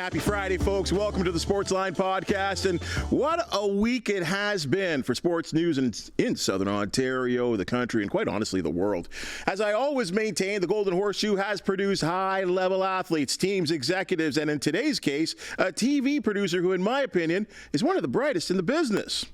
Happy Friday, folks. Welcome to the Sportsline podcast. And what a week it has been for sports news in Southern Ontario, the country, and quite honestly, the world. As I always maintain, the Golden Horseshoe has produced high-level athletes, teams, executives, and in today's case, a TV producer who, in my opinion, is one of the brightest in the business.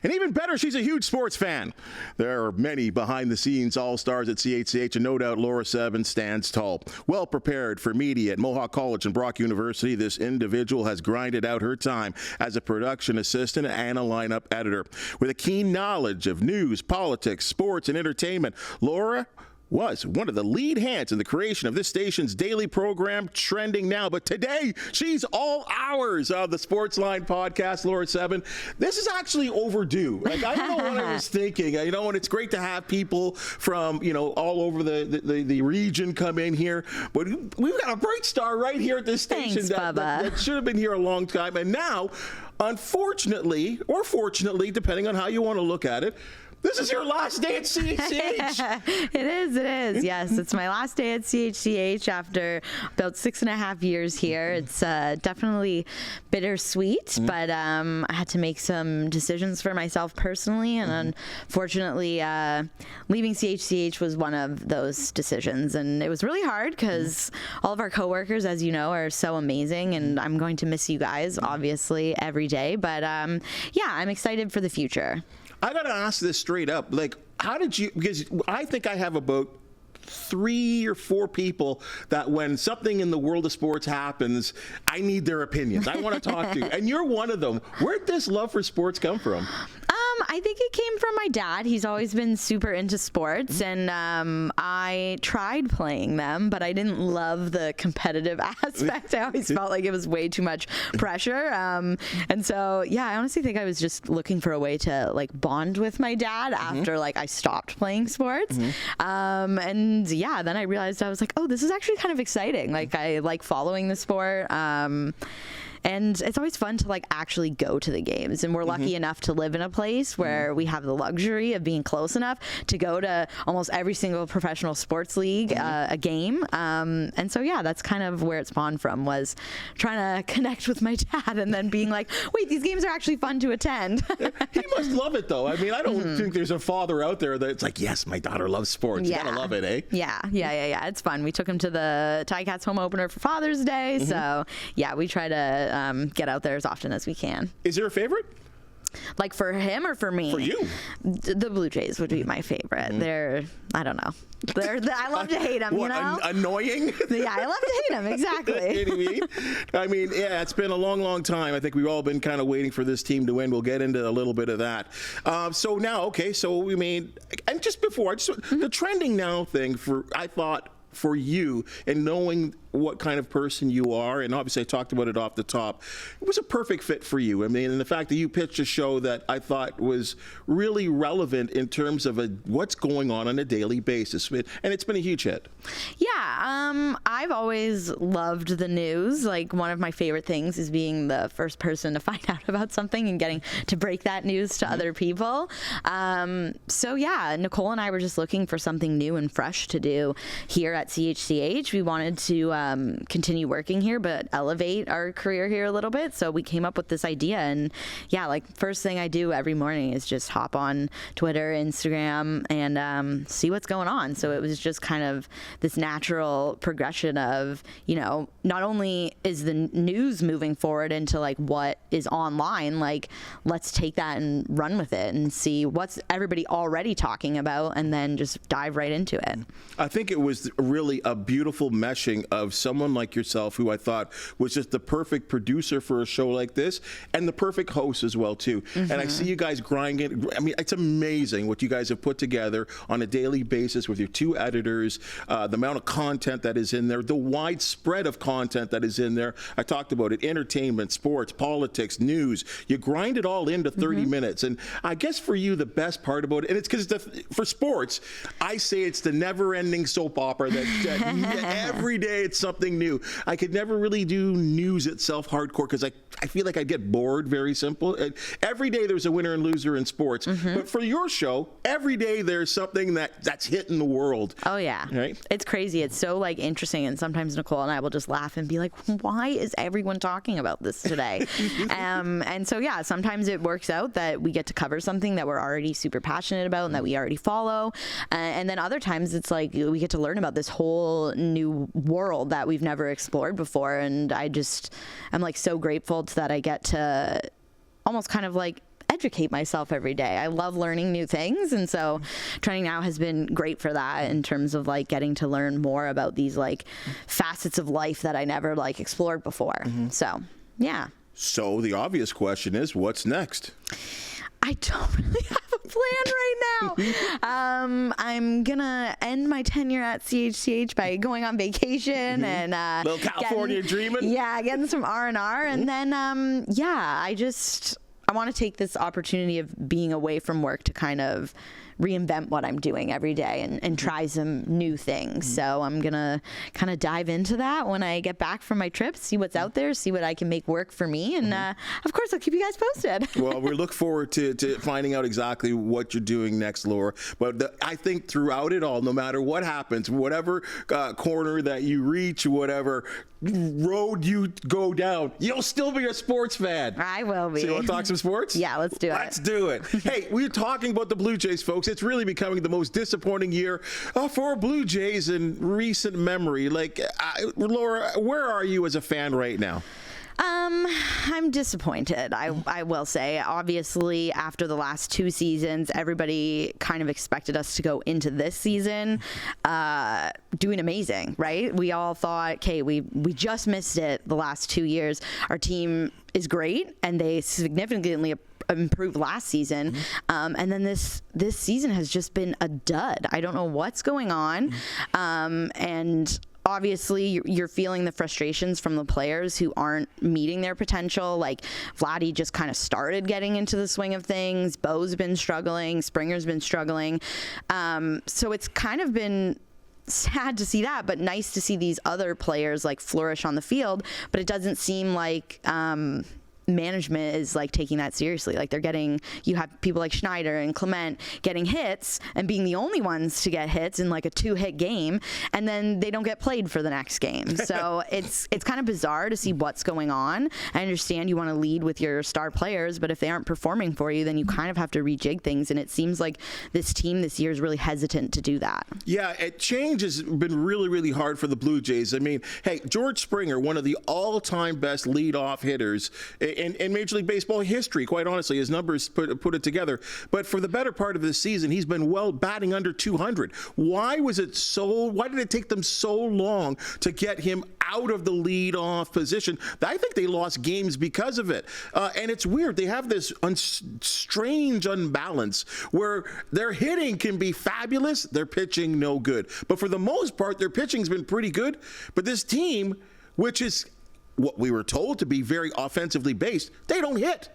And even better, she's a huge sports fan. There are many behind-the-scenes all-stars at CHCH, and no doubt Laura Sebben stands tall. Well prepared for media at Mohawk College and Brock University, this individual has grinded out her time as a production assistant and a lineup editor. With a keen knowledge of news, politics, sports, and entertainment, Laura was one of the lead hands in the creation of this station's daily program, Trending Now. But today, she's all hours of the Sportsline podcast, Laura Sebben. This is actually overdue. Like, I don't know what I was thinking. You know, and it's great to have people from, all over the region come in here. But we've got a bright star right here at this station. Thanks, that should have been here a long time. And now, unfortunately, or fortunately, depending on how you want to look at it, this is your last day at CHCH. It is. Yes, it's my last day at CHCH after about 6.5 years here. It's definitely bittersweet, but I had to make some decisions for myself personally, and unfortunately, leaving CHCH was one of those decisions. And it was really hard because all of our coworkers, as you know, are so amazing, and I'm going to miss you guys, obviously, every day. But yeah, I'm excited for the future. I got to ask this straight up. Like, how did you, because I think I have about 3 or 4 people that when something in the world of sports happens, I need their opinions. I want to talk to. And you're one of them. Where'd this love for sports come from? I think it came from my dad. He's always been super into sports, and I tried playing them, but I didn't love the competitive aspect. I always felt like it was way too much pressure. And so, yeah, I honestly think I was just looking for a way to like bond with my dad after like I stopped playing sports. And yeah, then I realized I was like, oh, this is actually kind of exciting. Like, I like following the sport. And it's always fun to like actually go to the games. And we're lucky enough to live in a place where we have the luxury of being close enough to go to almost every single professional sports league, a game. And so, yeah, that's kind of where it spawned from, was trying to connect with my dad and then being like, wait, these games are actually fun to attend. He must love it, though. I mean, I don't think there's a father out there that's like, yes, my daughter loves sports. You gotta love it, eh? Yeah. It's fun. We took him to the Ticats home opener for Father's Day. So, yeah, we try to get out there as often as we can. Is there a favorite? Like for him or for me? For you. The Blue Jays would be my favorite. They're, I don't know. I love to hate them, what, annoying? Yeah, I love to hate them, exactly. I mean, yeah, it's been a long, long time. I think we've all been kind of waiting for this team to win. We'll get into a little bit of that. So now, okay, so we mean, and just before, the Trending Now thing, I thought, for you, and knowing what kind of person you are, and obviously I talked about it off the top, it was a perfect fit for you. I mean, and the fact that you pitched a show that I thought was really relevant in terms of what's going on a daily basis, and it's been a huge hit. Yeah, I've always loved the news. Like, one of my favorite things is being the first person to find out about something and getting to break that news to other people. So yeah, Nicole and I were just looking for something new and fresh to do here at CHCH. We wanted to continue working here, but elevate our career here a little bit. So we came up with this idea, and yeah, like, first thing I do every morning is just hop on Twitter, Instagram, and see what's going on. So it was just kind of this natural progression of, not only is the news moving forward into like what is online, like, let's take that and run with it and see what's everybody already talking about, and then just dive right into it. I think it was really a beautiful meshing of someone like yourself, who I thought was just the perfect producer for a show like this, and the perfect host as well too. And I see you guys grinding. I mean, it's amazing what you guys have put together on a daily basis with your 2 editors, the amount of content that is in there, the widespread of content that is in there. I talked about it: entertainment, sports, politics, news. You grind it all into 30 minutes. And I guess for you, the best part about it, and it's because for sports, I say it's the never-ending soap opera that every day it's something new. I could never really do news itself hardcore because I feel like I'd get bored very simple. Every day there's a winner and loser in sports. But for your show, every day there's something that's hitting the world. Oh, yeah. Right? It's crazy. It's so, like, interesting. And sometimes Nicole and I will just laugh and be like, why is everyone talking about this today? And so, yeah, sometimes it works out that we get to cover something that we're already super passionate about and that we already follow. And then other times it's like we get to learn about this whole new world that we've never explored before. And I'm like so grateful that I get to almost kind of like educate myself every day. I love learning new things, and so training now has been great for that in terms of like getting to learn more about these like facets of life that I never like explored before. So yeah. So the obvious question is, what's next? I don't really have a plan right now. I'm gonna end my tenure at CHCH by going on vacation and little California dreaming. Yeah, getting some R&R, and then I want to take this opportunity of being away from work to kind of reinvent what I'm doing every day and try some new things. So I'm going to kind of dive into that when I get back from my trip, see what's out there, see what I can make work for me. And of course, I'll keep you guys posted. Well, we look forward to finding out exactly what you're doing next, Laura. But I think throughout it all, no matter what happens, whatever corner that you reach, whatever road you go down, you'll still be a sports fan. I will be. So you want to talk some sports? Yeah, let's do it. Let's do it. Hey, we're talking about the Blue Jays, folks. It's really becoming the most disappointing year for Blue Jays in recent memory. Like, Laura, where are you as a fan right now? I'm disappointed, I will say. Obviously, after the last two seasons, everybody kind of expected us to go into this season doing amazing, right? We all thought, okay, we just missed it the last 2 years. Our team is great, and they significantly improved last season. And then this season has just been a dud. I don't know what's going on. And obviously, you're feeling the frustrations from the players who aren't meeting their potential. Like, Vladdy just kind of started getting into the swing of things. Bo's been struggling. Springer's been struggling. So it's kind of been sad to see that, but nice to see these other players like flourish on the field. But it doesn't seem like management is like taking that seriously. Like, you have people like Schneider and Clement getting hits and being the only ones to get hits in like a 2-hit game, and then they don't get played for the next game. So it's kind of bizarre to see what's going on. I understand you want to lead with your star players, but if they aren't performing for you, then you kind of have to rejig things, and it seems like this team this year is really hesitant to do that. Yeah, change has been really, really hard for the Blue Jays. I mean, hey, George Springer, one of the all-time best leadoff hitters in Major League Baseball history, quite honestly. His numbers put it together. But for the better part of this season, he's been batting under 200. Why did it take them so long to get him out of the leadoff position? I think they lost games because of it. And it's weird. They have this strange unbalance where their hitting can be fabulous, their pitching no good. But for the most part, their pitching's been pretty good. But this team, which is what we were told to be very offensively based, they don't hit.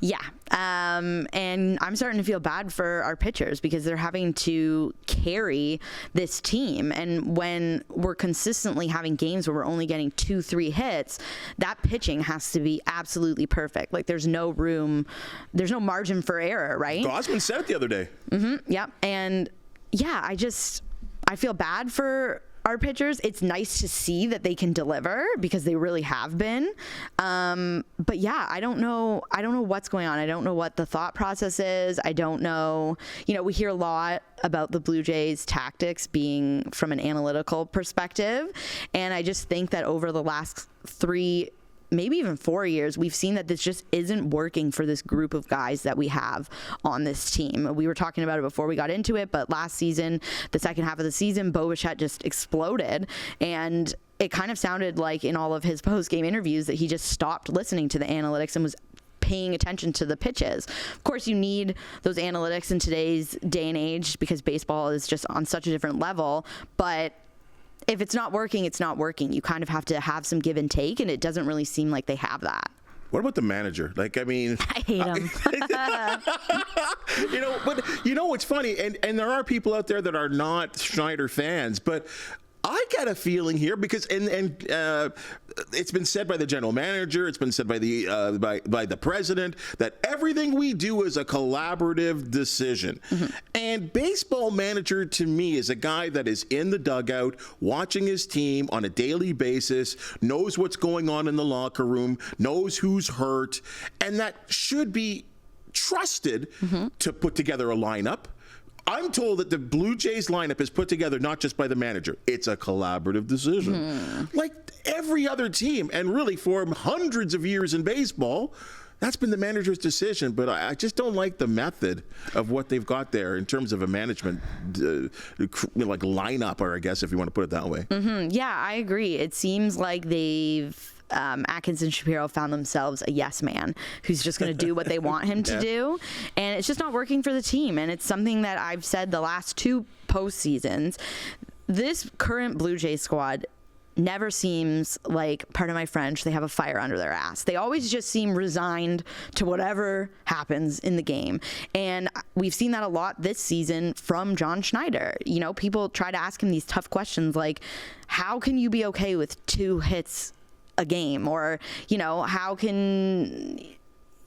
Yeah. And I'm starting to feel bad for our pitchers because they're having to carry this team. And when we're consistently having games where we're only getting 2-3 hits, that pitching has to be absolutely perfect. Like, there's no margin for error, right? Gosman said it the other day. Yep. And yeah, I feel bad for our pitchers. It's nice to see that they can deliver because they really have been. But yeah, I don't know what's going on. I don't know what the thought process is. I don't know. We hear a lot about the Blue Jays tactics being from an analytical perspective. And I just think that over the last 3, maybe even 4 years, we've seen that this just isn't working for this group of guys that we have on this team. We were talking about it before we got into it, but last season, the second half of the season, Bo Bichette just exploded, and it kind of sounded like in all of his post-game interviews that he just stopped listening to the analytics and was paying attention to the pitches. Of course, you need those analytics in today's day and age because baseball is just on such a different level, but if it's not working, it's not working. You kind of have to have some give and take, and it doesn't really seem like they have that. What about the manager? I hate him. But it's funny, and there are people out there that are not Schneider fans, but I get a feeling here because it's been said by the general manager, it's been said by the president that everything we do is a collaborative decision. And baseball manager to me is a guy that is in the dugout watching his team on a daily basis, knows what's going on in the locker room, knows who's hurt, and that should be trusted to put together a lineup. I'm told that the Blue Jays lineup is put together not just by the manager. It's a collaborative decision. Like every other team, and really for hundreds of years in baseball, that's been the manager's decision. But I just don't like the method of what they've got there in terms of a management like lineup, or I guess if you want to put it that way. Yeah, I agree. It seems like they've Atkins and Shapiro found themselves a yes man who's just going to do what they want him to do, and it's just not working for the team. And it's something that I've said the last two postseasons. This current Blue Jays squad never seems like, pardon my French, they have a fire under their ass. They always just seem resigned to whatever happens in the game. And we've seen that a lot this season from John Schneider. You know, people try to ask him these tough questions like, how can you be okay with 2 hits a game? Or, you know, how can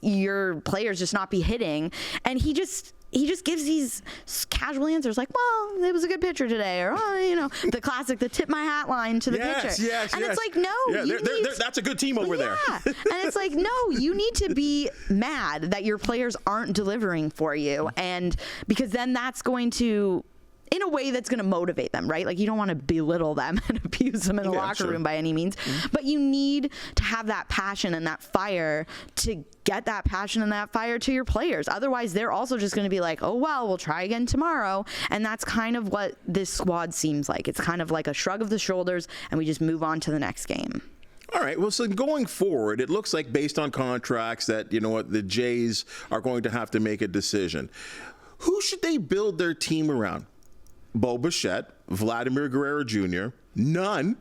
your players just not be hitting? And he just gives these casual answers like, well, it was a good pitcher today, or, oh, you know, the classic, the tip my hat line to the pitcher. And it's like, no, that's a good team over there. And it's like, no, you need to be mad that your players aren't delivering for you. And because then that's going to, in a way that's going to motivate them, right? Like, you don't want to belittle them and abuse them in a locker room by any means, but you need to have that passion and that fire to get that passion and that fire to your players. Otherwise, they're also just going to be like, oh, well, we'll try again tomorrow. And that's kind of what this squad seems like. It's kind of like a shrug of the shoulders, and we just move on to the next game. All right. Well, so going forward, it looks like based on contracts that, you know what, the Jays are going to have to make a decision. Who should they build their team around? Bo Bichette, Vladimir Guerrero Jr., none?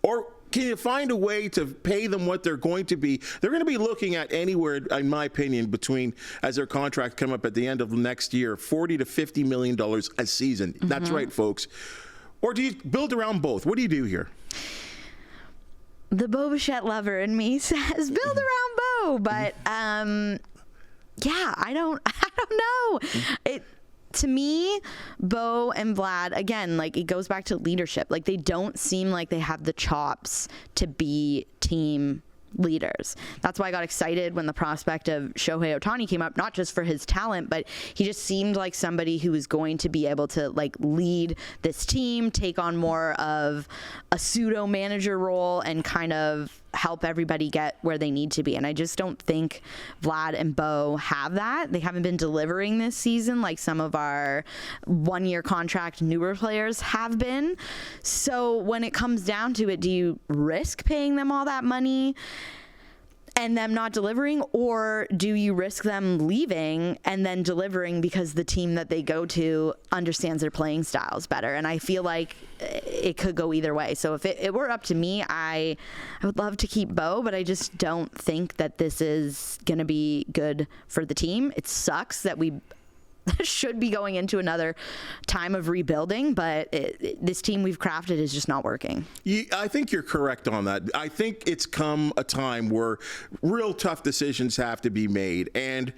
Or can you find a way to pay them what they're going to be? They're going to be looking at anywhere, in my opinion, between, as their contract come up at the end of next year, $40 to $50 million a season. That's right, folks. Or do you build around both? What do you do here? The Bo Bichette lover in me says build around Bo, but yeah, I don't know. To me, Bo and Vlad, again, like, it goes back to leadership. Like, they don't seem like they have the chops to be team leaders. That's why I got excited when the prospect of Shohei Ohtani came up, not just for his talent, but he just seemed like somebody who was going to be able to, like, lead this team, take on more of a pseudo manager role, and kind of help everybody get where they need to be. And I just don't think Vlad and Bo have that. They haven't been delivering this season like some of our one-year contract newer players have been. So when it comes down to it, do you risk paying them all that money and them not delivering, or do you risk them leaving and then delivering because the team that they go to understands their playing styles better? And I feel like it could go either way. So if it were up to me, I would love to keep Bo, but I just don't think that this is going to be good for the team. It sucks that we should be going into another time of rebuilding, but this team we've crafted is just not working. I think you're correct on that. I think it's come a time where real tough decisions have to be made. And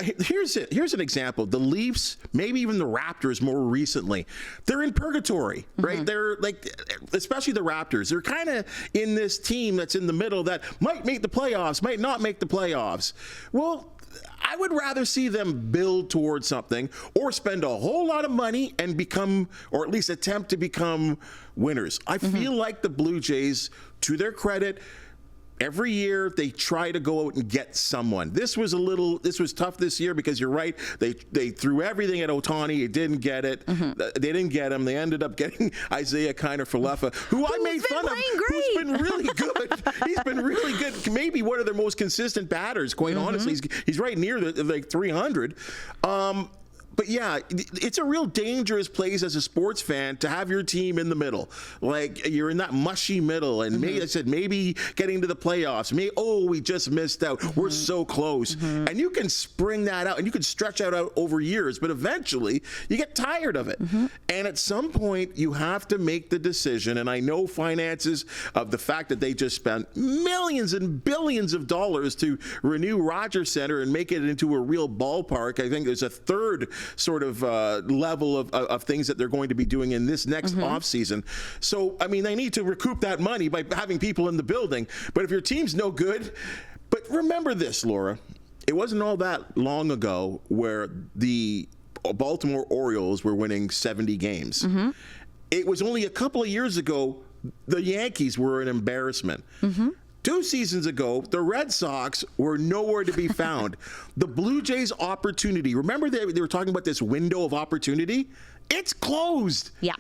here's an example. The Leafs, maybe even the Raptors more recently, they're in purgatory, right? They're like, especially the Raptors, they're kind of in this team that's in the middle that might make the playoffs, might not make the playoffs. Well, I would rather see them build towards something or spend a whole lot of money and become, or at least attempt to become, winners. I feel like the Blue Jays, to their credit, every year they try to go out and get someone. This was tough this year because you're right. They threw everything at Ohtani. It didn't get it. They didn't get him. They ended up getting Isaiah Kiner-Falefa, who I made fun of. Who's been really good. He's been really good. Maybe one of their most consistent batters, quite honestly. He's right near the 300. But yeah, it's a real dangerous place as a sports fan to have your team in the middle. Like, you're in that mushy middle, and maybe, I said, maybe getting to the playoffs. Maybe, we just missed out. We're so close. And you can spring that out, and you can stretch out over years, but eventually you get tired of it. And at some point, you have to make the decision, and I know finances of the fact that they just spent millions and billions of dollars to renew Rogers Center and make it into a real ballpark. I think there's a third sort of level of things that they're going to be doing in this next offseason. So, I mean, they need to recoup that money by having people in the building. But if your team's no good, but remember this, Laura, it wasn't all that long ago where the Baltimore Orioles were winning 70 games. It was only a couple of years ago the Yankees were an embarrassment. 2 seasons ago, the Red Sox were nowhere to be found. The Blue Jays' opportunity, remember they were talking about this window of opportunity? It's closed. Yeah.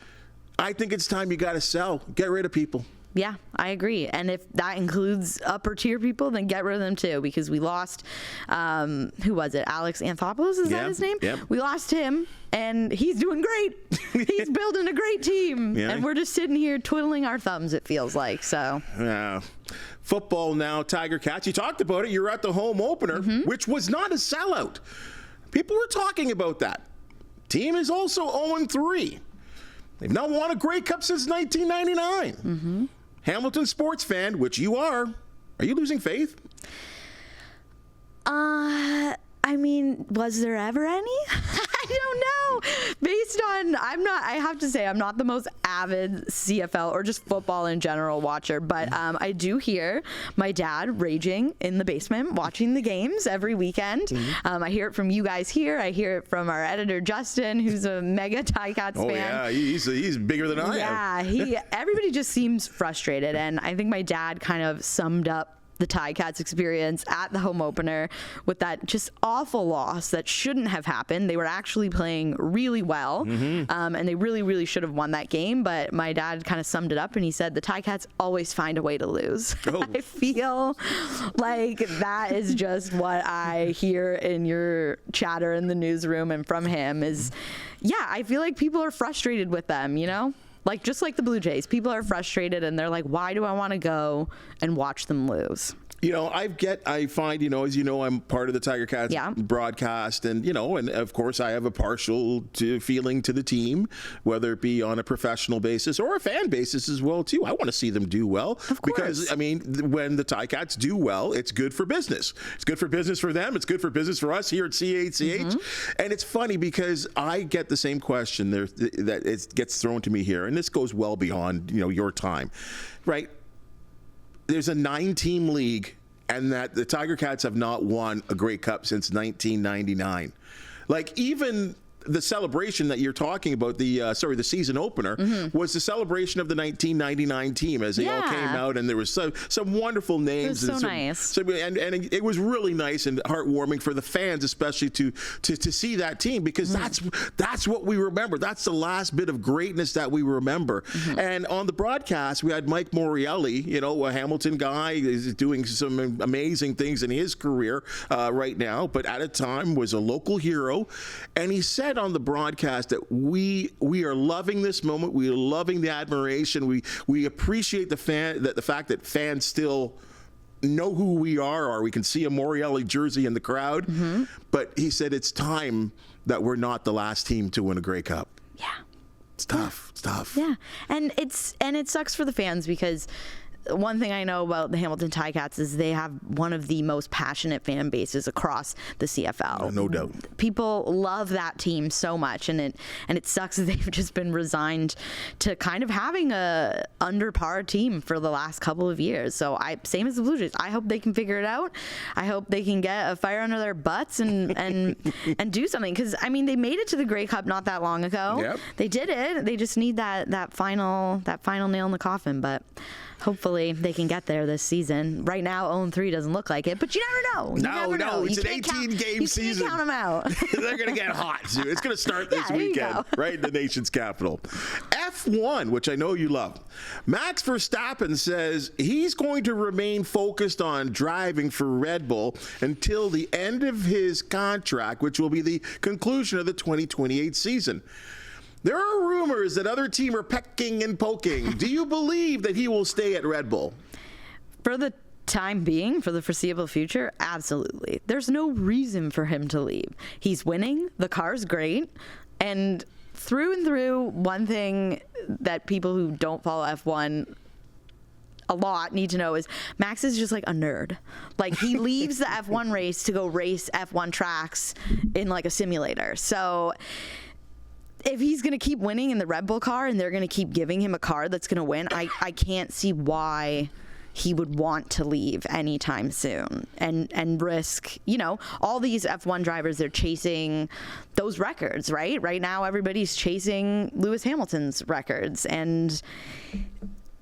I think it's time you got to sell. Get rid of people. Yeah, I agree. And if that includes upper tier people, then get rid of them too, because we lost, who was it? Alex Anthopoulos, is that his name? Yep. We lost him, and he's doing great. He's building a great team. Yeah. And we're just sitting here twiddling our thumbs, it feels like. So. Yeah. Football now, Tiger Cats. You talked about it. You're at the home opener, which was not a sellout. People were talking about that. Team is also 0-3. They've not won a Grey Cup since 1999. Hamilton sports fan, which you are you losing faith? I mean, was there ever any? I don't know. Based on, I have to say, I'm not the most avid CFL or just football in general watcher, but I do hear my dad raging in the basement watching the games every weekend. I hear it from you guys here. I hear it from our editor, Justin, who's a mega Ticats fan. Yeah, he's bigger than I am. Yeah, everybody just seems frustrated, and I think my dad kind of summed up the Ticats experience at the home opener with that just awful loss that shouldn't have happened. They were actually playing really well, and they really, really should have won that game. But my dad kind of summed it up, and he said the Ticats always find a way to lose. I feel like that is just what I hear in your chatter in the newsroom and from him is, I feel like people are frustrated with them, you know? Like, just like the Blue Jays, people are frustrated and they're like, why do I want to go and watch them lose? You know, I find, as you know, I'm part of the Tiger Cats broadcast, and, and of course I have a partial feeling to the team, whether it be on a professional basis or a fan basis as well, too. I want to see them do well. Of course. Because, I mean, when the Ticats do well, it's good for business. It's good for business for them. It's good for business for us here at CHCH. And it's funny because I get the same question there that it gets thrown to me here, and this goes well beyond, your time, right? There's a 9-team league, and that the Tiger Cats have not won a Grey Cup since 1999. Like, even the celebration that you're talking about, the season opener, was the celebration of the 1999 team as they all came out, and there was some wonderful names. It was so nice. And it was really nice and heartwarming for the fans, especially to see that team, because that's what we remember. That's the last bit of greatness that we remember. And on the broadcast, we had Mike Morreale, a Hamilton guy, is doing some amazing things in his career right now, but at a time was a local hero, and he said on the broadcast that we are loving this moment. We are loving the admiration. We appreciate the fact that fans still know who we are, or we can see a Morreale jersey in the crowd. But he said it's time that we're not the last team to win a Grey Cup. Yeah. It's tough. It's tough. Yeah. And it sucks for the fans, because one thing I know about the Hamilton Ticats is they have one of the most passionate fan bases across the CFL. No doubt. People love that team so much, and it sucks that they've just been resigned to kind of having a under par team for the last couple of years. So same as the Blue Jays. I hope they can figure it out. I hope they can get a fire under their butts and do something, because I mean, they made it to the Grey Cup not that long ago. Yep. They did it. They just need that final nail in the coffin, but hopefully they can get there this season. Right now, 0-3 doesn't look like it, but you never know. No, it's an 18-game season. You can't count them out. They're going to get hot, too. It's going to start this weekend, right in the nation's capital. F1, which I know you love, Max Verstappen says he's going to remain focused on driving for Red Bull until the end of his contract, which will be the conclusion of the 2028 season. There are rumors that other teams are pecking and poking. Do you believe that he will stay at Red Bull? For the time being, for the foreseeable future, absolutely. There's no reason for him to leave. He's winning. The car's great. And through, one thing that people who don't follow F1 a lot need to know is Max is just like a nerd. Like, he leaves the F1 race to go race F1 tracks in like a simulator. So if he's going to keep winning in the Red Bull car and they're going to keep giving him a car that's going to win, I can't see why he would want to leave anytime soon and risk, all these F1 drivers, they're chasing those records, right? Right now, everybody's chasing Lewis Hamilton's records, and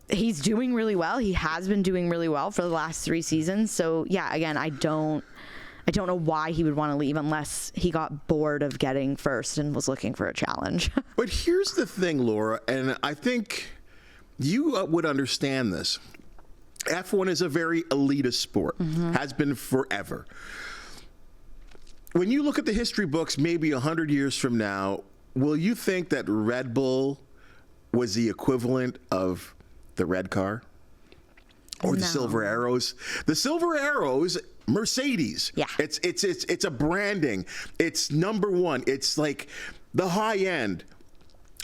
he's doing really well. He has been doing really well for the last 3 seasons. So yeah, again, I don't know why he would want to leave unless he got bored of getting first and was looking for a challenge. But here's the thing, Laura, and I think you would understand this. F1 is a very elitist sport, has been forever. When you look at the history books, maybe 100 years from now, will you think that Red Bull was the equivalent of the red car or the Silver Arrows? The Silver Arrows, Mercedes. Yeah. It's a branding. It's number one. It's like the high end.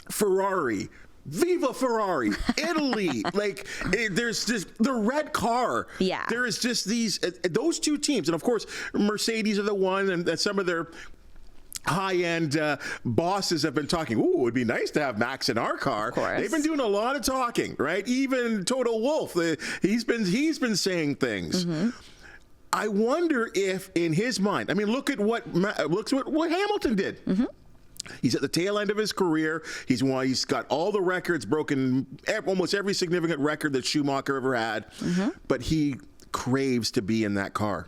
Ferrari. Viva Ferrari, Italy. There's just the red car. Yeah. There is just those two teams. And of course, Mercedes are the one, and some of their high-end bosses have been talking, it would be nice to have Max in our car. Of course. They've been doing a lot of talking, right? Even Toto Wolff, he's been saying things. I wonder if in his mind, look at what Hamilton did. He's at the tail end of his career. He's got all the records broken, almost every significant record that Schumacher ever had. But he craves to be in that car.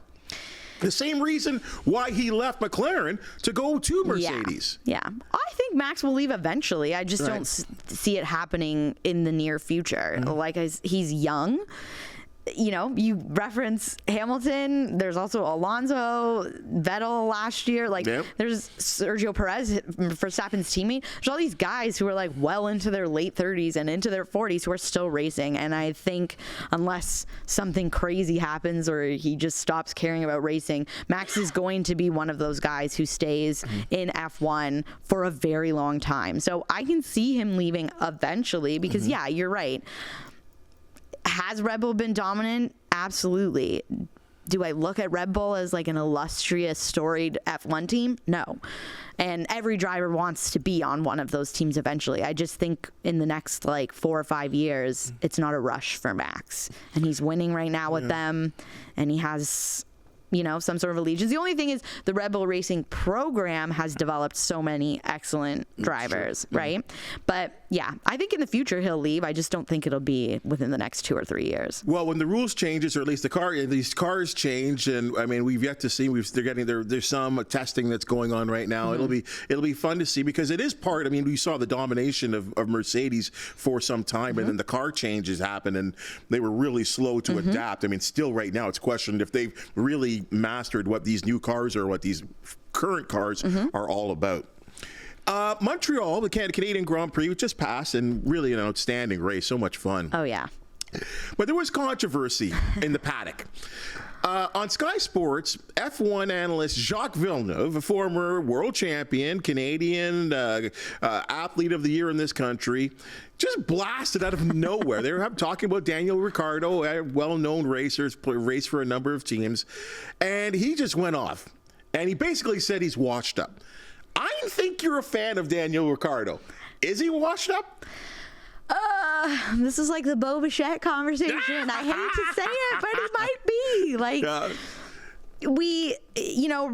The same reason why he left McLaren to go to Mercedes. Yeah. I think Max will leave eventually. I just don't see it happening in the near future. He's young. You reference Hamilton. There's also Alonso, Vettel last year. There's Sergio Perez, Verstappen's teammate. There's all these guys who are well into their late 30s and into their 40s who are still racing. And I think unless something crazy happens or he just stops caring about racing, Max is going to be one of those guys who stays in F1 for a very long time. So I can see him leaving eventually because, yeah, you're right. Has Red Bull been dominant? Absolutely. Do I look at Red Bull as an illustrious, storied F1 team? No. And every driver wants to be on one of those teams eventually. I just think in the next 4 or 5 years, it's not a rush for Max. And he's winning right now with them, and he has some sort of allegiance. The only thing is the Red Bull Racing program has developed so many excellent drivers, right? But yeah, I think in the future he'll leave. I just don't think it'll be within the next 2 or 3 years. Well, when the rules changes, or at least these cars change, and we've yet to see. There's some testing that's going on right now. It'll be fun to see because it is part. We saw the domination of Mercedes for some time, and then the car changes happened, and they were really slow to adapt. Still right now, it's questioned if they've really mastered what these new cars or what these current cars are all about. Montreal, the Canadian Grand Prix, just passed, and really an outstanding race. So much fun. Oh, yeah. But there was controversy in the paddock. On Sky Sports, F1 analyst Jacques Villeneuve, a former world champion, Canadian athlete of the year in this country, just blasted out of nowhere. They were talking about Daniel Ricciardo, a well-known racer, raced for a number of teams, and he just went off. And he basically said he's washed up. I think you're a fan of Daniel Ricciardo. Is he washed up? This is like the Bo Bichette conversation. I hate to say it, but it might be.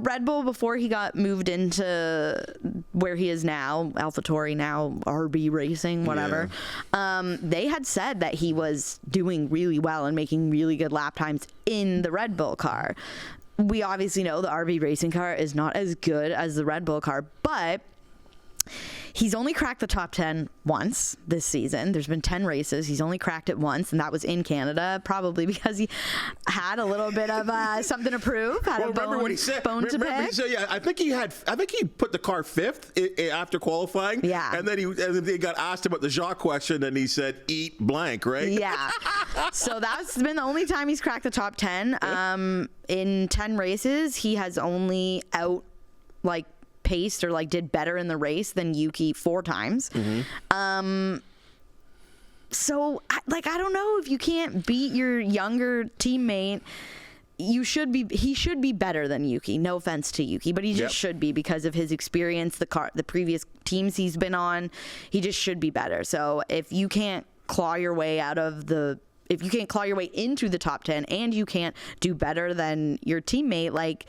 Red Bull, before he got moved into where he is now, AlphaTauri, now RB Racing, whatever, they had said that he was doing really well and making really good lap times in the Red Bull car. We obviously know the RB Racing car is not as good as the Red Bull car, but He's only cracked the top 10 once this season. There's been 10 races. He's only cracked it once, and that was in Canada, probably because he had a little bit of something to prove. Remember what he said? To pick. So yeah, I think he put the car fifth after qualifying. Yeah. And then he got asked about the Jacques question, and he said, "Eat blank," right? Yeah. So that's been the only time he's cracked the top 10. In 10 races, he has only paced or did better in the race than Yuki 4 times. So I don't know, if you can't beat your younger teammate, he should be better than Yuki. No offense to Yuki, but he just should be, because of his experience, the previous teams he's been on. He just should be better. So if you can't claw your way into the top 10 and you can't do better than your teammate,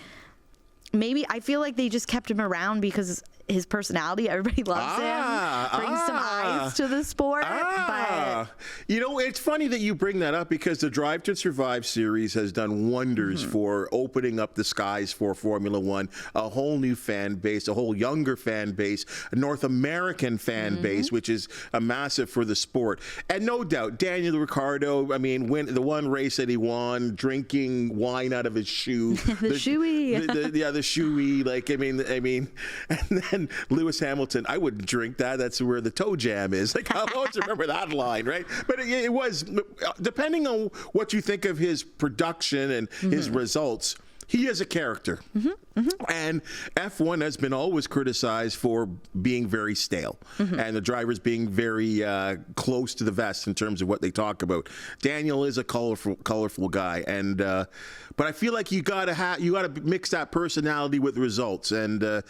maybe I feel like they just kept him around because his personality, everybody loves him, brings some eyes to the sport. But it's funny that you bring that up, because the Drive to Survive series has done wonders for opening up the skies for Formula One, a whole new fan base, a whole younger fan base, a North American fan base, which is a massive for the sport. And no doubt, Daniel Ricciardo, the one race that he won, drinking wine out of his shoe. the shoey. The shoey. And then Lewis Hamilton, I wouldn't drink that. That's where the toe jam is. I'll always remember that line, right? But it was, depending on what you think of his production and his results, he is a character. And F1 has been always criticized for being very stale, and the drivers being very close to the vest in terms of what they talk about. Daniel is a colorful guy, and but I feel like you gotta mix that personality with results, and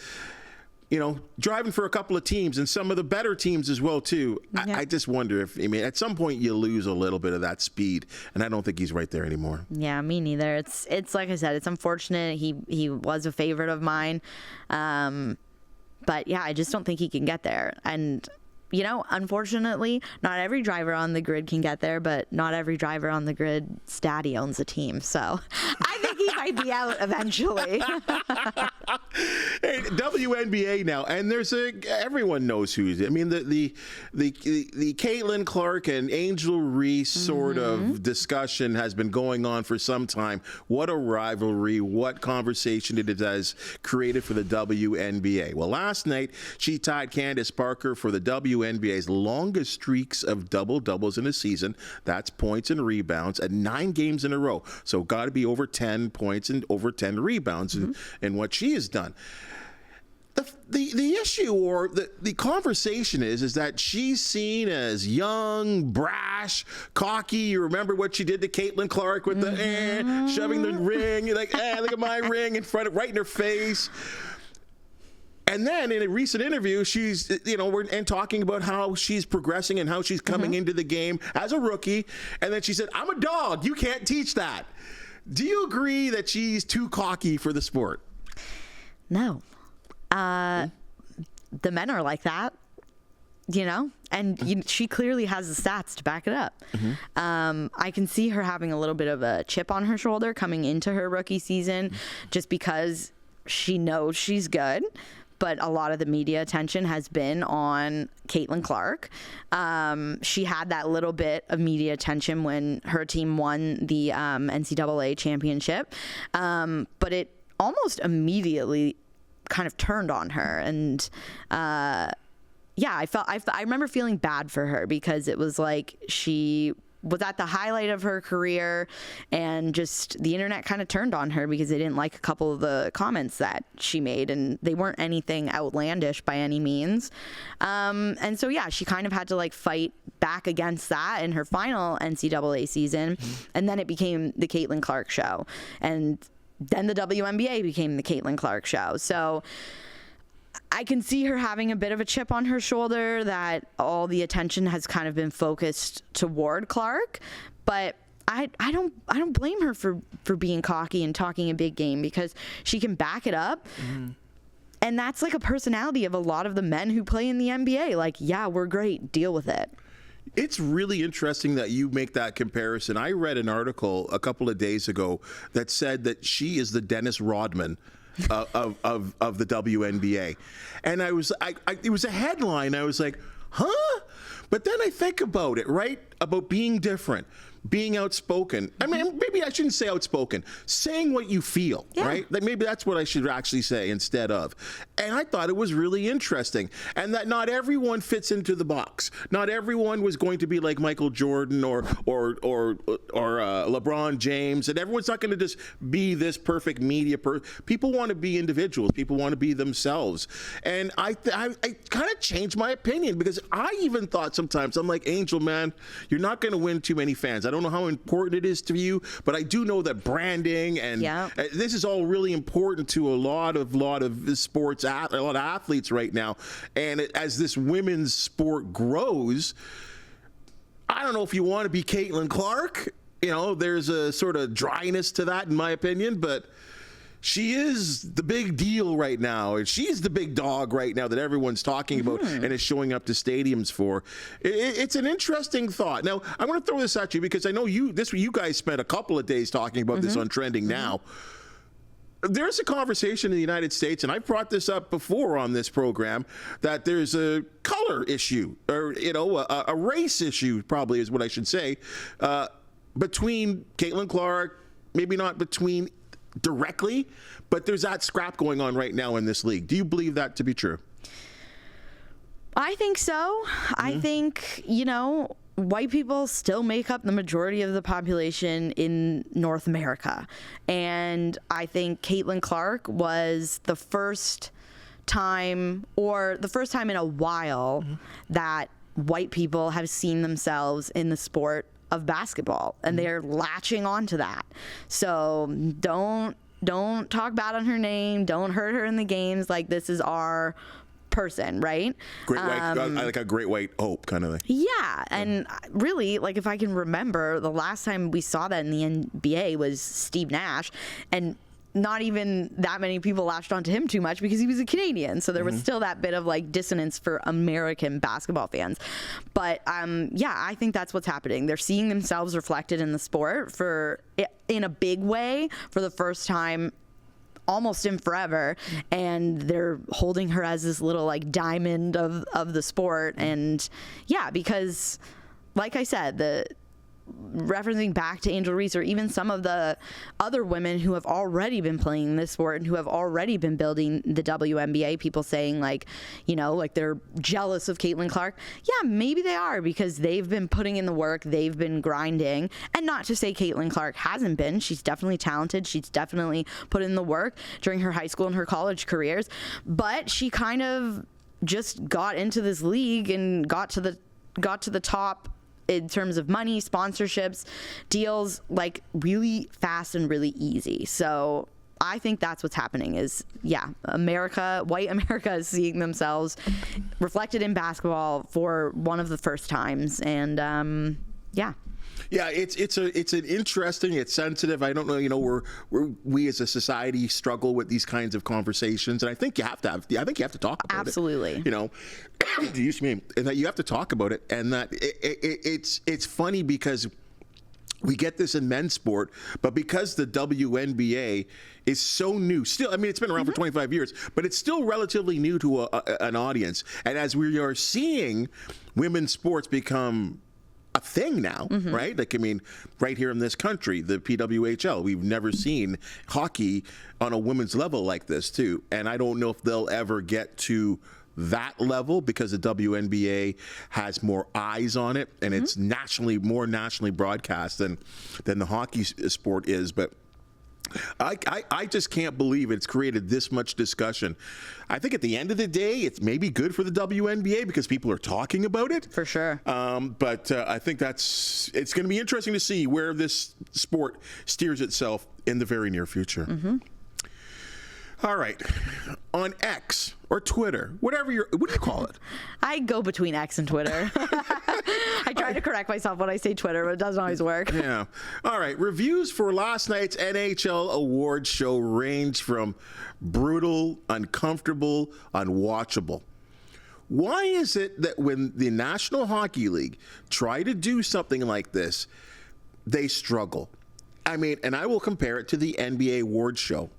driving for a couple of teams, and some of the better teams as well too. I just wonder if, at some point you lose a little bit of that speed, and I don't think he's right there anymore. Yeah, me neither. It's like I said, it's unfortunate. He was a favorite of mine, but yeah, I just don't think he can get there. And unfortunately, not every driver on the grid can get there, but not every driver on the grid owns a team. So I think he might be out eventually. Hey, WNBA now, and everyone knows who's. The Caitlin Clark and Angel Reese sort of discussion has been going on for some time. What a rivalry! What conversation it has created for the WNBA. Well, last night she tied Candace Parker for the WNBA's longest streaks of double-doubles in a season. That's points and rebounds at 9 games in a row. So got to be over 10 points and over 10 rebounds in what she has done. The issue, or the conversation is that she's seen as young, brash, cocky. You remember what she did to Caitlin Clark with the shoving the ring. You're like, look at my ring right in her face. And then in a recent interview, she's, and talking about how she's progressing and how she's coming into the game as a rookie. And then she said, "I'm a dog. You can't teach that." Do you agree that she's too cocky for the sport? No. The men are like that, and she clearly has the stats to back it up. I can see her having a little bit of a chip on her shoulder coming into her rookie season, just because she knows she's good. But a lot of the media attention has been on Caitlin Clark. She had that little bit of media attention when her team won the NCAA championship, but it almost immediately kind of turned on her. And I remember feeling bad for her, because it was like she was at the highlight of her career, and just the internet kind of turned on her because they didn't like a couple of the comments that she made, and they weren't anything outlandish by any means. And so, she kind of had to fight back against that in her final NCAA season. And then it became the Caitlin Clark show. And then the WNBA became the Caitlin Clark show. So I can see her having a bit of a chip on her shoulder, that all the attention has kind of been focused toward Clark. But I don't blame her for being cocky and talking a big game, because she can back it up. And that's a personality of a lot of the men who play in the NBA. We're great. Deal with it. It's really interesting that you make that comparison. I read an article a couple of days ago that said that she is the Dennis Rodman of the WNBA. And it was a headline. I was like, huh? But then I think about it, right? About being different, being outspoken. I mean, maybe I shouldn't say outspoken. Saying what you feel, right? Like maybe that's what I should actually say instead of. And I thought it was really interesting. And that not everyone fits into the box. Not everyone was going to be like Michael Jordan or LeBron James. And everyone's not going to just be this perfect media person. People want to be individuals. People want to be themselves. And I kind of changed my opinion because I even thought sometimes, I'm like, Angel, man, you're not going to win too many fans. I don't know how important it is to you, but I do know that branding and this is all really important to a lot of sports, a lot of athletes right now. And as this women's sport grows, I don't know if you want to be Caitlin Clark. You know, there's a sort of dryness to that, in my opinion, but she is the big deal right now. And she's the big dog right now that everyone's talking about and is showing up to stadiums for. It's an interesting thought. Now, I'm going to throw this at you because I know you guys spent a couple of days talking about this on Trending Now. There's a conversation in the United States, and I've brought this up before on this program, that there's a color issue, or, you know, a race issue, probably is what I should say, between Caitlin Clark, maybe not between directly, but there's that scrap going on right now in this league. Do you believe that to be true? I think so. I think, you know, white people still make up the majority of the population in North America. And I think Caitlin Clark was the first time in a while that white people have seen themselves in the sport of basketball, and they're latching onto that. So don't talk bad on her name. Don't hurt her in the games. Like, this is our person, right? Great white, like a great white hope kind of thing. Yeah, and really, like, if I can remember, the last time we saw that in the NBA was Steve Nash, and not even that many people latched onto him too much because he was a Canadian. So there was still that bit of like dissonance for American basketball fans. But yeah, I think that's what's happening. They're seeing themselves reflected in the sport in a big way for the first time almost in forever, and they're holding her as this little like diamond of the sport. And yeah, because like I said, referencing back to Angel Reese or even some of the other women who have already been playing this sport and who have already been building the WNBA, people saying like, you know, like they're jealous of Caitlin Clark. Yeah, maybe they are, because they've been putting in the work, they've been grinding. And not to say Caitlin Clark hasn't been. She's definitely talented. She's definitely put in the work during her high school and her college careers. But she kind of just got into this league and got to the top in terms of money, sponsorships, deals, like really fast and really easy. So I think that's what's happening is, yeah, white America is seeing themselves reflected in basketball for one of the first times. And yeah. Yeah, it's an interesting, it's sensitive. I don't know, you know, we as a society struggle with these kinds of conversations, and I think you have to talk about Absolutely. it. You know, excuse me, and that you have to talk about it, and that it's funny because we get this in men's sport, but because the WNBA is so new, still, I mean, it's been around for 25 years, but it's still relatively new to an audience, and as we are seeing women's sports become a thing now, right? Like, I mean, right here in this country, the PWHL, we've never seen hockey on a women's level like this too. And I don't know if they'll ever get to that level because the WNBA has more eyes on it and it's more nationally broadcast than the hockey sport is. But I just can't believe it's created this much discussion. I think at the end of the day, it's maybe good for the WNBA because people are talking about it. For sure. But I think it's going to be interesting to see where this sport steers itself in the very near future. All right. On X or Twitter, what do you call it? I go between X and Twitter. I try to correct myself when I say Twitter, but it doesn't always work. Yeah. All right. Reviews for last night's NHL awards show range from brutal, uncomfortable, unwatchable. Why is it that when the National Hockey League try to do something like this, they struggle? I mean, and I will compare it to the NBA awards show.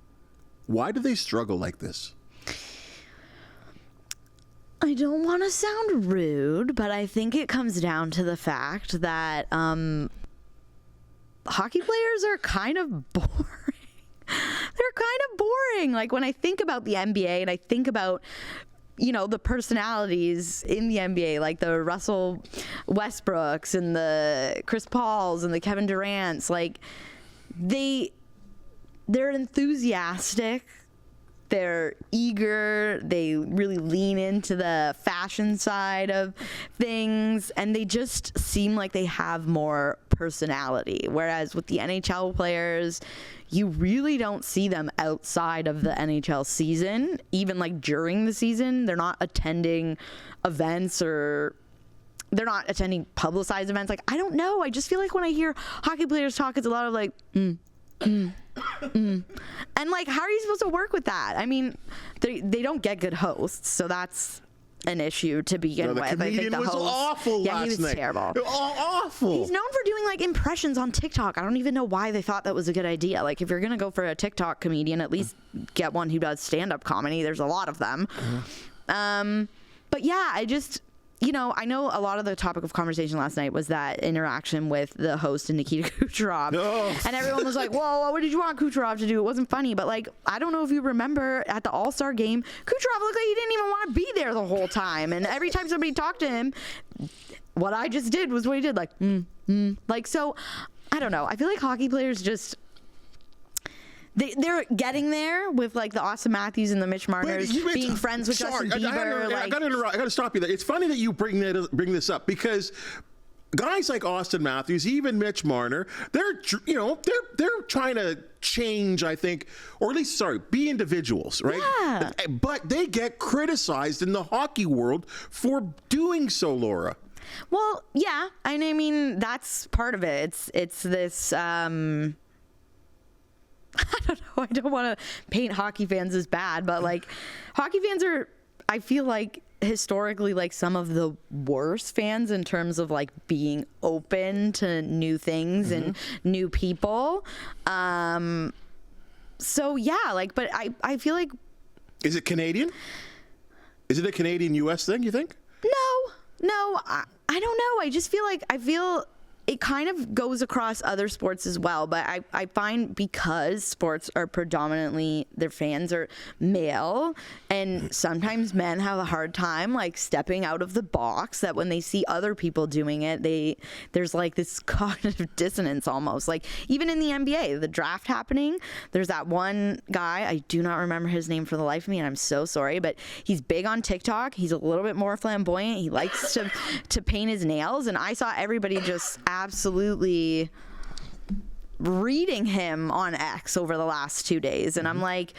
Why do they struggle like this? I don't want to sound rude, but I think it comes down to the fact that hockey players are kind of boring. They're kind of boring. Like, when I think about the NBA and I think about, the personalities in the NBA, like the Russell Westbrooks and the Chris Pauls and the Kevin Durants, like, they're enthusiastic. They're eager. They really lean into the fashion side of things, and they just seem like they have more personality. Whereas with the NHL players, you really don't see them outside of the NHL season. Even like during the season, they're not attending events or they're not attending publicized events. Like, I don't know. I just feel like when I hear hockey players talk, it's a lot of like, And like, how are you supposed to work with that? I mean, they don't get good hosts, so that's an issue to begin with. I think the host was awful last night. He was terrible. Awful. He's known for doing like impressions on TikTok. I don't even know why they thought that was a good idea. Like, if you're gonna go for a TikTok comedian, at least get one who does stand-up comedy. There's a lot of them. But yeah, I just, I know a lot of the topic of conversation last night was that interaction with the host and Nikita Kucherov. Oh. And everyone was like, whoa, what did you want Kucherov to do? It wasn't funny. But like, I don't know if you remember at the All-Star game, Kucherov looked like he didn't even want to be there the whole time. And every time somebody talked to him, what I just did was what he did. Like, Like, so, I don't know. I feel like hockey players just... They're getting there with like the Austin Matthews and the Mitch Marners being friends with Justin Bieber. I got to stop you there. It's funny that you bring this up, because guys like Austin Matthews, even Mitch Marner, they're trying to change, I think, or at least be individuals, right? Yeah. But they get criticized in the hockey world for doing so, Laura. Well, yeah, I mean that's part of it. It's this. I don't know. I don't want to paint hockey fans as bad, but like, hockey fans are, I feel like, historically like some of the worst fans in terms of like being open to new things and new people. So yeah, like, but I feel like. Is it Canadian? Is it a Canadian-U.S. thing, you think? No, I don't know. I just feel like it kind of goes across other sports as well, but I find because sports are predominantly, their fans are male, and sometimes men have a hard time like stepping out of the box, that when they see other people doing it, there's like this cognitive dissonance almost. Like, even in the NBA, the draft happening, there's that one guy, I do not remember his name for the life of me, and I'm so sorry, but he's big on TikTok. He's a little bit more flamboyant. He likes to paint his nails, and I saw everybody just absolutely reading him on X over the last 2 days, and I'm like,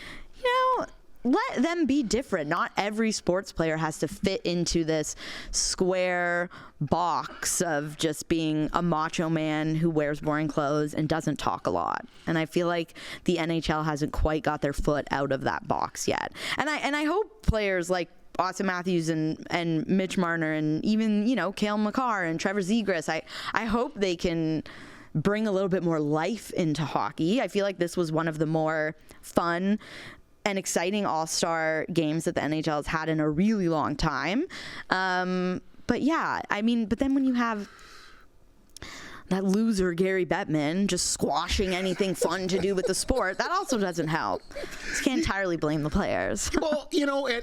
let them be different. Not every sports player has to fit into this square box of just being a macho man who wears boring clothes and doesn't talk a lot. And I feel like the NHL hasn't quite got their foot out of that box yet. And I hope players like Austin Matthews and Mitch Marner and even, Cale Makar and Trevor Zegras, I hope they can bring a little bit more life into hockey. I feel like this was one of the more fun and exciting all-star games that the NHL has had in a really long time. But yeah, I mean, but then when you have that loser Gary Bettman just squashing anything fun to do with the sport, that also doesn't help. Just can't entirely blame the players. Well,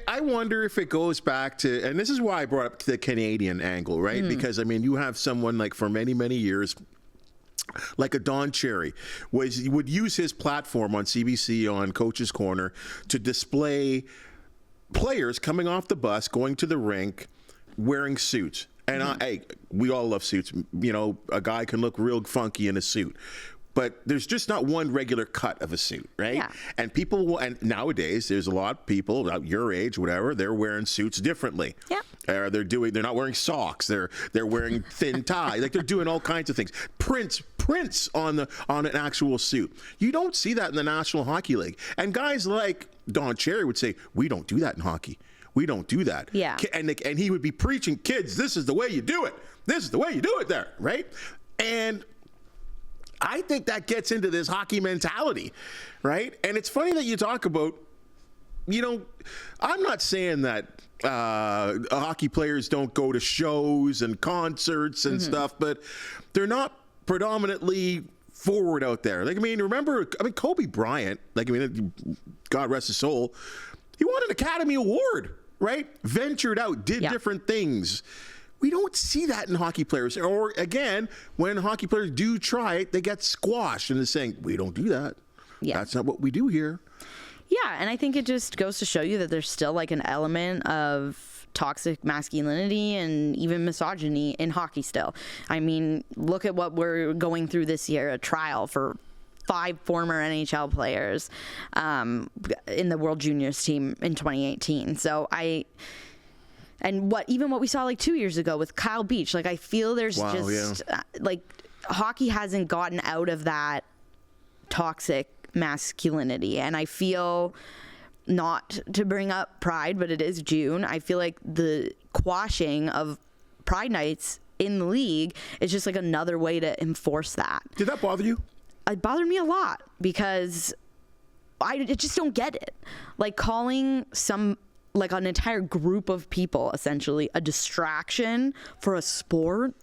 I wonder if it goes back to, and this is why I brought up the Canadian angle, right? Because, I mean, you have someone like for many, many years, like a Don Cherry, would use his platform on CBC on Coach's Corner to display players coming off the bus, going to the rink, wearing suits. And we all love suits. A guy can look real funky in a suit, but there's just not one regular cut of a suit, right? Yeah. And and nowadays there's a lot of people about your age, whatever, they're wearing suits differently. Yeah. They're not wearing socks. They're wearing thin tie. Like, they're doing all kinds of things. Prints on an actual suit. You don't see that in the National Hockey League. And guys like Don Cherry would say, we don't do that in hockey. We don't do that. Yeah. And he would be preaching, kids, this is the way you do it. This is the way you do it there, right? And I think that gets into this hockey mentality, right? And it's funny that you talk about, I'm not saying that hockey players don't go to shows and concerts and stuff, but they're not predominantly forward out there. Remember Kobe Bryant, God rest his soul, he won an Academy Award, right? Ventured out, did different things. We don't see that in hockey players. Or again, when hockey players do try it, they get squashed and they're saying, we don't do that. Yeah. That's not what we do here. Yeah, and I think it just goes to show you that there's still like an element of toxic masculinity and even misogyny in hockey still. I mean, look at what we're going through this year, a trial for 5 former NHL players in the World Juniors team in 2018. So what we saw like 2 years ago with Kyle Beach, I feel there's hockey hasn't gotten out of that toxic masculinity. And I feel, not to bring up Pride, but it is June, I feel like the quashing of Pride nights in the league is just like another way to enforce that. Did that bother you? It bothered me a lot because I just don't get it. Calling an entire group of people essentially a distraction for a sport,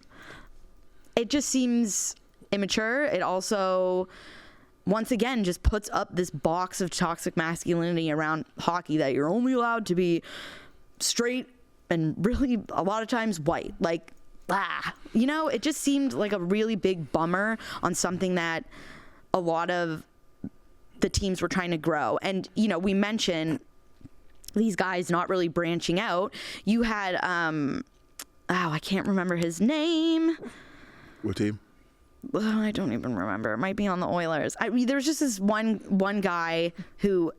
it just seems immature. It also, once again, just puts up this box of toxic masculinity around hockey that you're only allowed to be straight and really a lot of times white. It just seemed like a really big bummer on something that a lot of the teams were trying to grow. And, we mentioned these guys not really branching out. You had, I can't remember his name. What team? I don't even remember. It might be on the Oilers. There's just this one guy who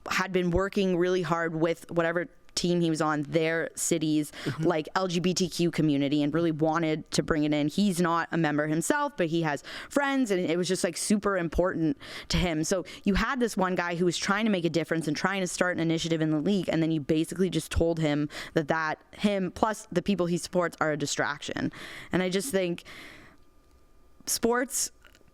had been working really hard with whatever team he was on, their city's LGBTQ community, and really wanted to bring it in. He's not a member himself, but he has friends, and it was just super important to him. So you had this one guy who was trying to make a difference and trying to start an initiative in the league, and then you basically just told him that him plus the people he supports are a distraction. And I just think sports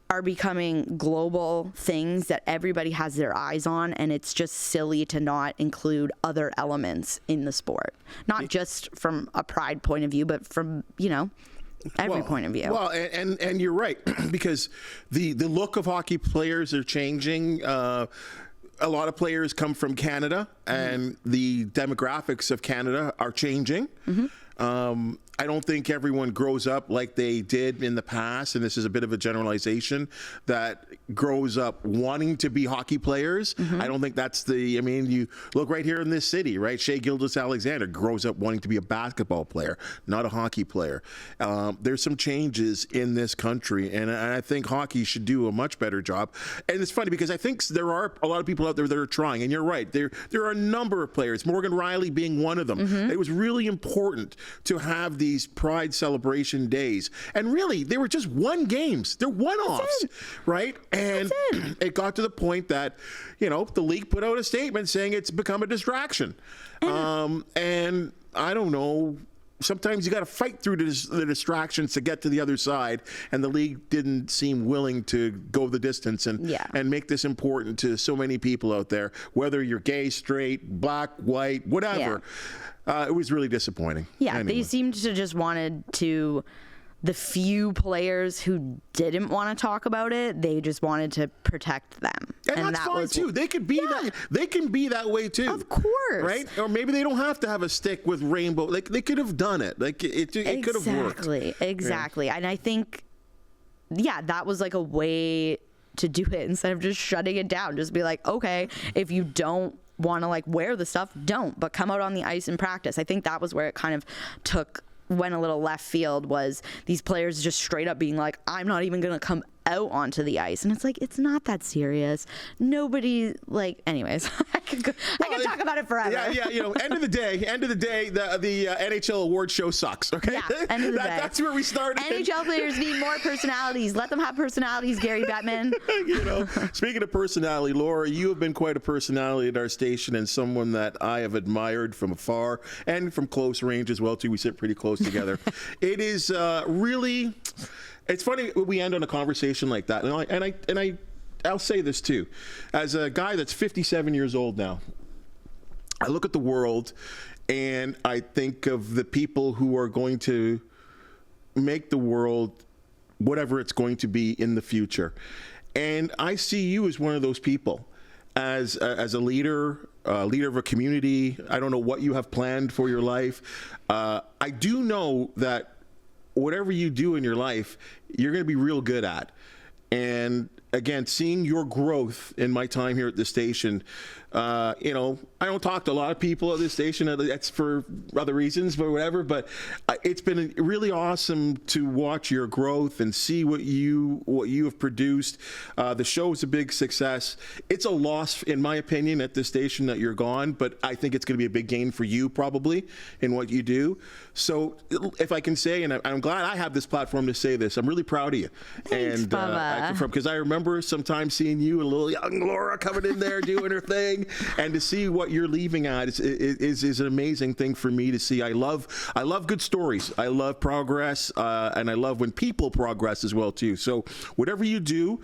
are becoming global things that everybody has their eyes on, and it's just silly to not include other elements in the sport, not just from a pride point of view, but from every point of view. Well, and you're right, because the look of hockey players are changing. A lot of players come from Canada, and the demographics of Canada are changing. I don't think everyone grows up like they did in the past, and this is a bit of a generalization, that grows up wanting to be hockey players. I don't think that's you look right here in this city, right? Shea Gilgeous-Alexander grows up wanting to be a basketball player, not a hockey player. There's some changes in this country, and I think hockey should do a much better job. And it's funny because I think there are a lot of people out there that are trying, and you're right. There are a number of players, Morgan Riley being one of them. It was really important to have these Pride celebration days. And really, they were just one games. They're one-offs, right? And it got to the point that, the league put out a statement saying it's become a distraction. And I don't know, sometimes you got to fight through the distractions to get to the other side. And the league didn't seem willing to go the distance and make this important to so many people out there, whether you're gay, straight, black, white, whatever. It was really disappointing. Yeah, anyway. They seemed to just wanted to, the few players who didn't want to talk about it, they just wanted to protect them. And that's fine too. They could be that. They can be that way too. Of course. Right? Or maybe they don't have to have a stick with rainbow. They could have done it. It could have worked. Exactly. Yeah. And I think, that was a way to do it instead of just shutting it down. Just be like, okay, if you don't want to wear the stuff, don't, but come out on the ice and practice. I think that was where it kind of went a little left field, was these players just straight up being like, I'm not even going to come out onto the ice. And it's it's not that serious. Nobody, anyways, I could talk about it forever. Yeah. End of the day, the NHL award show sucks. Okay. Yeah, end of the day. That's where we started. NHL players need more personalities. Let them have personalities, Gary Bettman. Speaking of personality, Laura, you have been quite a personality at our station, and someone that I have admired from afar and from close range as well too. We sit pretty close together. It is really It's funny when we end on a conversation like that, I'll say this too, as a guy that's 57 years old now. I look at the world and I think of the people who are going to make the world whatever it's going to be in the future, and I see you as one of those people, as a leader of a community. I don't know what you have planned for your life. I do know that whatever you do in your life, you're going to be real good at. And again, seeing your growth in my time here at the station, I don't talk to a lot of people at this station. That's for other reasons, but whatever. But it's been really awesome to watch your growth and see what you have produced. The show is a big success. It's a loss, in my opinion, at this station that you're gone, but I think it's going to be a big gain for you probably in what you do. So if I can say, and I'm glad I have this platform to say this, I'm really proud of you. Thanks, And Bubba. because I remember sometimes seeing you, a little young Laura coming in there doing her thing. And to see what you're leaving at is an amazing thing for me to see. I love good stories. I love progress, and I love when people progress as well too. So whatever you do,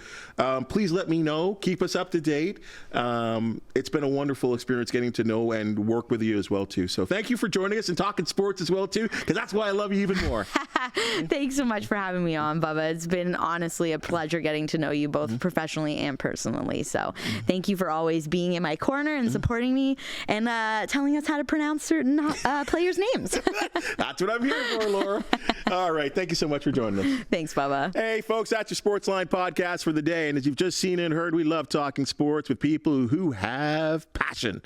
please let me know. Keep us up to date. It's been a wonderful experience getting to know and work with you as well too. So thank you for joining us and talking sports as well too, because that's why I love you even more. Thanks so much for having me on, Bubba. It's been honestly a pleasure getting to know you both professionally and personally. So thank you for always being in my corner and supporting me and telling us how to pronounce certain players' names. That's what I'm here for, Laura. All right. Thank you so much for joining us. Thanks, Bubba. Hey, folks, that's your Sportsline podcast for the day. And as you've just seen and heard, we love talking sports with people who have passion.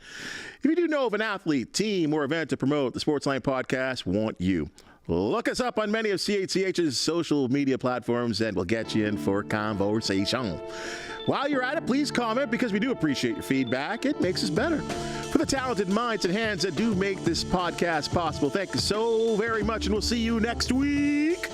If you do know of an athlete, team, or event to promote, the Sportsline podcast want you. Look us up on many of CHCH's social media platforms and we'll get you in for conversation. While you're at it, please comment because we do appreciate your feedback. It makes us better. For the talented minds and hands that do make this podcast possible, thank you so very much, and we'll see you next week.